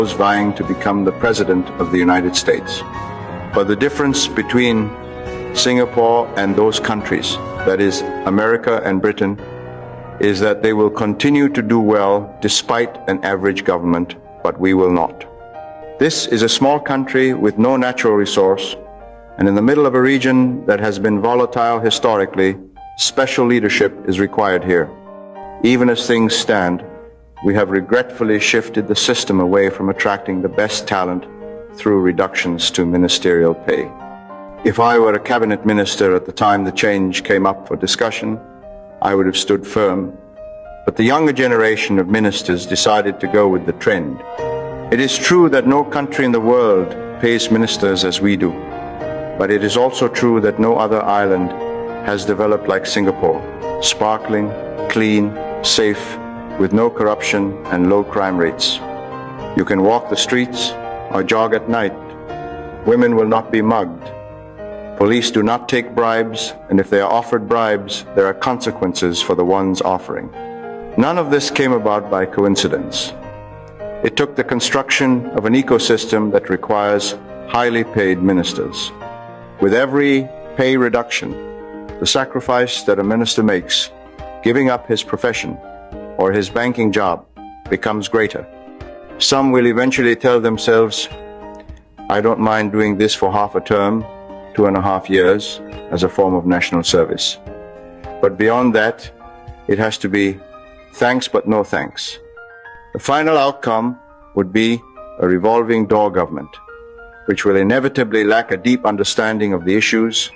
was vying to become the President of the United States. But the difference between Singapore and those countries, that is America and Britain, is that they will continue to do well despite an average government, but we will not. This is a small country with no natural resource, and in the middle of a region that has been volatile historically. Special leadership is required here. Even as things stand, we have regretfully shifted the system away from attracting the best talent through reductions to ministerial pay. If I were a cabinet minister at the time the change came up for discussion, I would have stood firm. But the younger generation of ministers decided to go with the trend. It is true that no country in the world pays ministers as we do, but it is also true that no other island has developed like Singapore, sparkling, clean, safe, with no corruption and low crime rates. You can walk the streets or jog at night. Women will not be mugged. Police do not take bribes, and if they are offered bribes, there are consequences for the ones offering. None of this came about by coincidence. It took the construction of an ecosystem that requires highly paid ministers. With every pay reduction, the sacrifice that a minister makes, giving up his profession or his banking job, becomes greater. Some will eventually tell themselves, I don't mind doing this for half a term, 2.5 years, as a form of national service. But beyond that, it has to be thanks but no thanks. The final outcome would be a revolving door government, which will inevitably lack a deep understanding of the issues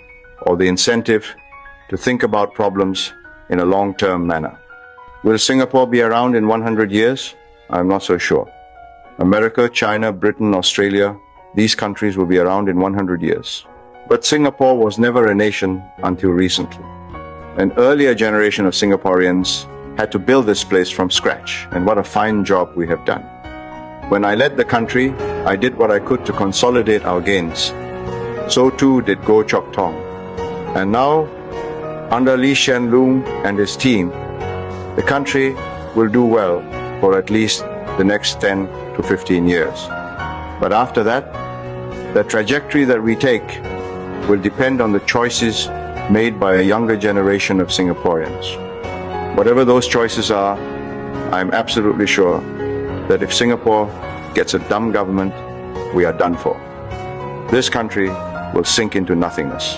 or the incentive to think about problems in a long-term manner. Will Singapore be around in 100 years? I'm not so sure. America, China, Britain, Australia, these countries will be around in 100 years. But Singapore was never a nation until recently. An earlier generation of Singaporeans had to build this place from scratch, and what a fine job we have done. When I led the country, I did what I could to consolidate our gains. So too did Goh Chok Tong. And now, under Lee Hsien Loong and his team, the country will do well for at least the next 10 to 15 years. But after that, the trajectory that we take will depend on the choices made by a younger generation of Singaporeans. Whatever those choices are, I'm absolutely sure that if Singapore gets a dumb government, we are done for. This country will sink into nothingness.